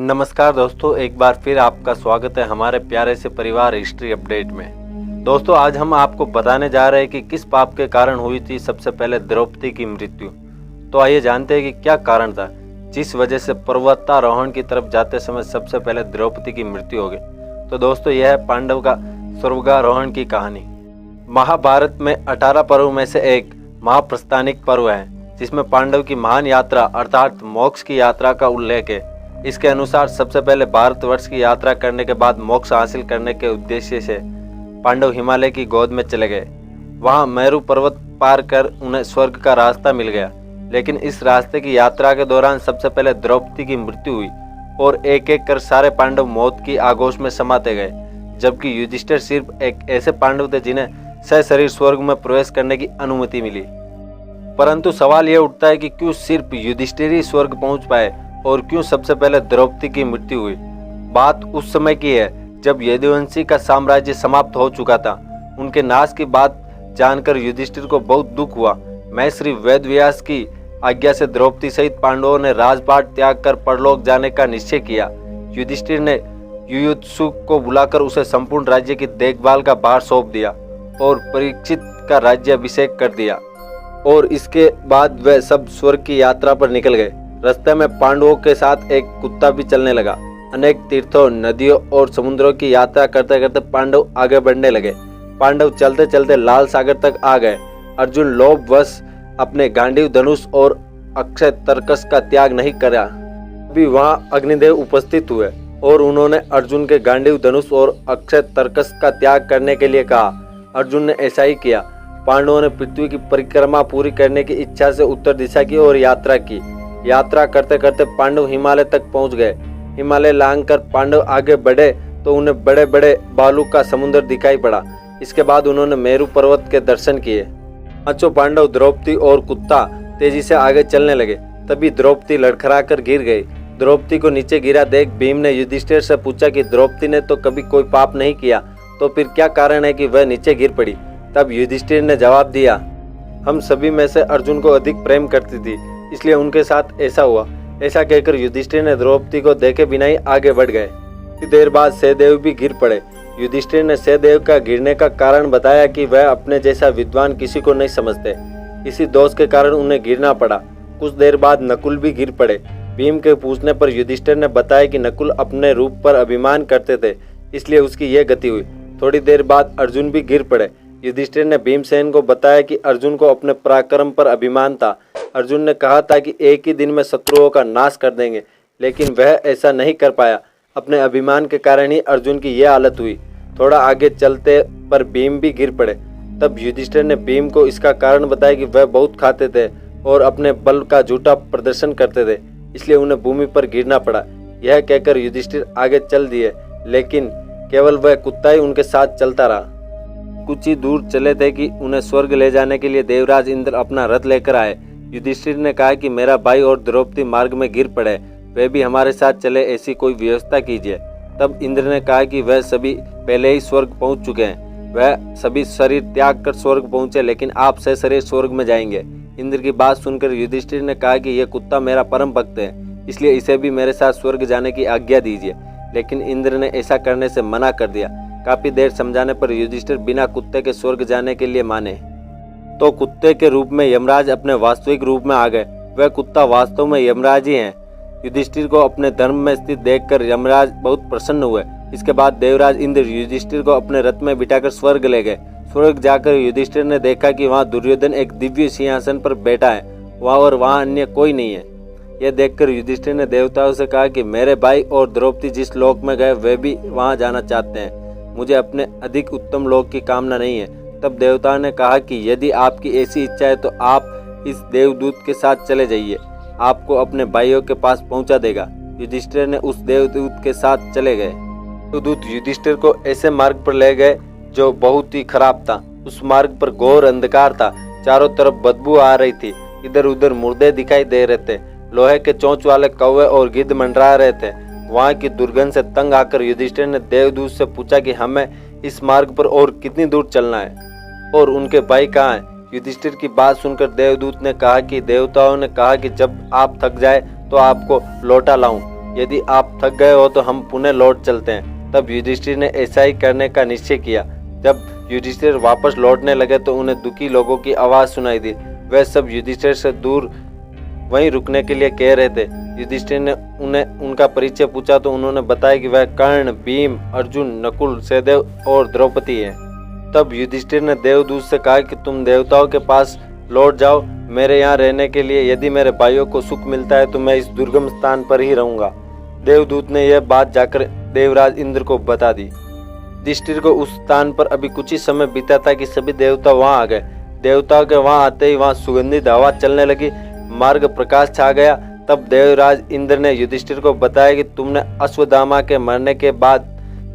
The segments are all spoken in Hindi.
नमस्कार दोस्तों, एक बार फिर आपका स्वागत है हमारे प्यारे से परिवार हिस्ट्री अपडेट में। दोस्तों, आज हम आपको बताने जा रहे हैं कि किस पाप के कारण हुई थी सबसे पहले द्रौपदी की मृत्यु। तो आइए जानते हैं कि क्या कारण था जिस वजह से पर्वतारोहण की तरफ जाते समय सबसे पहले द्रौपदी की मृत्यु हो गई। तो दोस्तों, यह है पांडव का स्वर्गारोहण की कहानी। महाभारत में 18 पर्व में से एक महाप्रस्थानिक पर्व है जिसमें पांडव की महान यात्रा अर्थात मोक्ष की यात्रा का उल्लेख है। इसके अनुसार सबसे पहले भारतवर्ष की यात्रा करने के बाद मोक्ष हासिल करने के उद्देश्य से पांडव हिमालय की गोद में चले गए। वहां मेरु पर्वत पार कर उन्हें स्वर्ग का रास्ता मिल गया। लेकिन इस रास्ते की यात्रा के दौरान सबसे पहले द्रौपदी की मृत्यु हुई और एक एक कर सारे पांडव मौत की आगोश में समाते गए, जबकि युधिष्ठिर सिर्फ एक ऐसे पांडव थे जिन्हें सशरीर स्वर्ग में प्रवेश करने की अनुमति मिली। परंतु सवाल यह उठता है कि क्यों सिर्फ युधिष्ठिर ही स्वर्ग पहुंच पाए और क्यों सबसे पहले द्रौपदी की मृत्यु हुई। बात उस समय की है जब यदुवंशी का साम्राज्य समाप्त हो चुका था। उनके नाश की बात जानकर युधिष्ठिर को बहुत दुख हुआ। मैं श्री वेदव्यास की आज्ञा से द्रौपदी सहित पांडवों ने राजपाट त्याग कर परलोक जाने का निश्चय किया। युधिष्ठिर ने युयुत्सु को बुलाकर उसे संपूर्ण राज्य की देखभाल का भार सौंप दिया और परीक्षित का राज्याभिषेक कर दिया और इसके बाद वे सब स्वर्ग की यात्रा पर निकल गए। रास्ते में पांडवों के साथ एक कुत्ता भी चलने लगा। अनेक तीर्थों, नदियों और समुद्रों की यात्रा करते करते पांडव आगे बढ़ने लगे। पांडव चलते चलते लाल सागर तक आ गए। अर्जुन लोभवश अपने गांडीव धनुष और अक्षय तर्कस का त्याग नहीं करा। अभी वहां अग्निदेव उपस्थित हुए और उन्होंने अर्जुन के गांडीव धनुष और अक्षय तर्कस का त्याग करने के लिए कहा। अर्जुन ने ऐसा ही किया। पांडवों ने पृथ्वी की परिक्रमा पूरी करने की इच्छा से उत्तर दिशा की ओर यात्रा की। यात्रा करते करते पांडव हिमालय तक पहुंच गए। हिमालय लांघकर पांडव आगे बढ़े तो उन्हें बड़े बड़े बालू का समुद्र दिखाई पड़ा। इसके बाद उन्होंने मेरु पर्वत के दर्शन किए। पांचों पांडव, द्रौपदी और कुत्ता तेजी से आगे चलने लगे। तभी द्रौपदी लड़खड़ाकर गिर गई। द्रौपदी को नीचे गिरा देख भीम ने युधिष्ठिर से पूछा कि द्रौपदी ने तो कभी कोई पाप नहीं किया, तो फिर क्या कारण है कि वह नीचे गिर पड़ी। तब युधिष्ठिर ने जवाब दिया, हम सभी में से अर्जुन को अधिक प्रेम करती थी, इसलिए उनके साथ ऐसा हुआ। ऐसा कहकर युधिष्ठिर ने द्रौपदी को देखे बिना ही आगे बढ़ गए। कुछ देर बाद सहदेव भी गिर पड़े। युधिष्ठिर ने सहदेव का गिरने का कारण बताया कि वह अपने जैसा विद्वान किसी को नहीं समझते, इसी दोष के कारण उन्हें गिरना पड़ा। कुछ देर बाद नकुल भी गिर पड़े। भीम के पूछने पर युधिष्ठिर ने बताया कि नकुल अपने रूप पर अभिमान करते थे, इसलिए उसकी यह गति हुई। थोड़ी देर बाद अर्जुन भी गिर पड़े। युधिष्ठिर ने भीमसेन को बताया कि अर्जुन को अपने पराक्रम पर अभिमान था। अर्जुन ने कहा था कि एक ही दिन में शत्रुओं का नाश कर देंगे, लेकिन वह ऐसा नहीं कर पाया। अपने अभिमान के कारण ही अर्जुन की यह हालत हुई। थोड़ा आगे चलते पर भीम भी गिर पड़े। तब युधिष्ठिर ने भीम को इसका कारण बताया कि वह बहुत खाते थे और अपने बल का झूठा प्रदर्शन करते थे, इसलिए उन्हें भूमि पर गिरना पड़ा। यह कहकर युधिष्ठिर आगे चल दिए, लेकिन केवल वह कुत्ता ही उनके साथ चलता रहा। कुछ ही दूर चले थे कि उन्हें स्वर्ग ले जाने के लिए देवराज इंद्र अपना रथ लेकर आए। युधिष्ठिर ने कहा कि मेरा भाई और द्रौपदी मार्ग में गिर पड़े, वे भी हमारे साथ चले, ऐसी कोई व्यवस्था कीजिए। तब इंद्र ने कहा कि वह सभी पहले ही स्वर्ग पहुंच चुके हैं। वह सभी शरीर त्याग कर स्वर्ग पहुंचे, लेकिन आप सशरीर स्वर्ग में जाएंगे। इंद्र की बात सुनकर युधिष्ठिर ने कहा कि यह कुत्ता मेरा परम भक्त है, इसलिए इसे भी मेरे साथ स्वर्ग जाने की आज्ञा दीजिए। लेकिन इंद्र ने ऐसा करने से मना कर दिया। काफी देर समझाने पर युधिष्ठिर बिना कुत्ते के स्वर्ग जाने के लिए माने तो कुत्ते के रूप में यमराज अपने वास्तविक रूप में आ गए। वह कुत्ता वास्तव में यमराज ही हैं। युधिष्ठिर को अपने धर्म में स्थित देखकर यमराज बहुत प्रसन्न हुए। इसके बाद देवराज इंद्र युधिष्ठिर को अपने रथ में बिठाकर स्वर्ग ले गए। स्वर्ग जाकर युधिष्ठिर ने देखा कि वहाँ दुर्योधन एक दिव्य सिंहासन पर बैठा है, वहाँ अन्य कोई नहीं है। यह देखकर युधिष्ठिर ने देवताओं से कहा कि मेरे भाई और द्रौपदी जिस लोक में गए वे भी वहाँ जाना चाहते हैं। मुझे अपने अधिक उत्तम लोक की कामना नहीं है। तब देवताओं ने कहा कि यदि आपकी ऐसी इच्छा है तो आप इस देवदूत के साथ चले जाइए, आपको अपने भाइयों के पास पहुंचा देगा। युधिष्ठिर ने उस देवदूत के साथ चले गए। देवदूत युधिष्ठिर को ऐसे मार्ग पर ले गए जो बहुत ही खराब था। उस मार्ग पर घोर अंधकार था। चारों तरफ बदबू आ रही थी। इधर उधर मुर्दे दिखाई दे रहे थे। लोहे के चोंच वाले कौवे और गिद्ध मंडरा रहे थे। वहां की दुर्गंध से तंग आकर युधिष्ठिर ने देवदूत से पूछा कि हमें इस मार्ग पर और कितनी दूर चलना है और उनके भाई कहाँ हैं। युधिष्ठिर की बात सुनकर देवदूत ने कहा कि देवताओं ने कहा कि जब आप थक जाए तो आपको लौटा लाऊं। यदि आप थक गए हो तो हम पुनः लौट चलते हैं। तब युधिष्ठिर ने ऐसा ही करने का निश्चय किया। जब युधिष्ठिर वापस लौटने लगे तो उन्हें दुखी लोगों की आवाज़ सुनाई दी। वे सब युधिष्ठिर से दूर वहीं रुकने के लिए कह रहे थे। युधिष्ठिर ने उन्हें उनका परिचय पूछा तो उन्होंने बताया कि वह कर्ण, भीम, अर्जुन, नकुल, सहदेव और द्रौपदी है। तब युधिष्ठिर ने देवदूत से कहा कि तुम देवताओं के पास लौट जाओ मेरे यहाँ रहने के लिए। यदि मेरे भाइयों को सुख मिलता है तो मैं इस दुर्गम स्थान पर ही रहूंगा। देवदूत ने यह बात जाकर देवराज इंद्र को बता दी। युधिष्ठिर को उस स्थान पर अभी कुछ ही समय बीता था कि सभी देवता वहां आ गए। देवताओं के वहां आते ही वहां सुगंधित हवा चलने लगी, मार्ग प्रकाश छा गया। तब देवराज इंद्र ने युधिष्ठिर को बताया कि तुमने अश्वत्थामा के मरने के बाद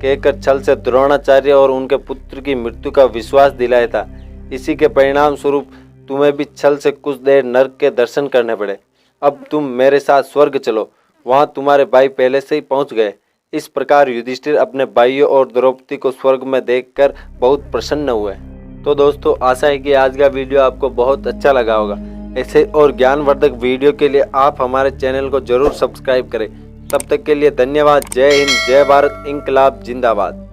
कहकर छल से द्रोणाचार्य और उनके पुत्र की मृत्यु का विश्वास दिलाया था। इसी के परिणाम स्वरूप तुम्हें भी छल से कुछ देर नरक के दर्शन करने पड़े। अब तुम मेरे साथ स्वर्ग चलो, वहां तुम्हारे भाई पहले से ही पहुंच गए। इस प्रकार युधिष्ठिर अपने भाइयों और द्रौपदी को स्वर्ग में देखकर बहुत प्रसन्न हुए। तो दोस्तों, आशा है कि आज का वीडियो आपको बहुत अच्छा लगा होगा। ऐसे और ज्ञानवर्धक वीडियो के लिए आप हमारे चैनल को जरूर सब्सक्राइब करें। तब तक के लिए धन्यवाद। जय हिंद, जय भारत, इंकलाब जिंदाबाद।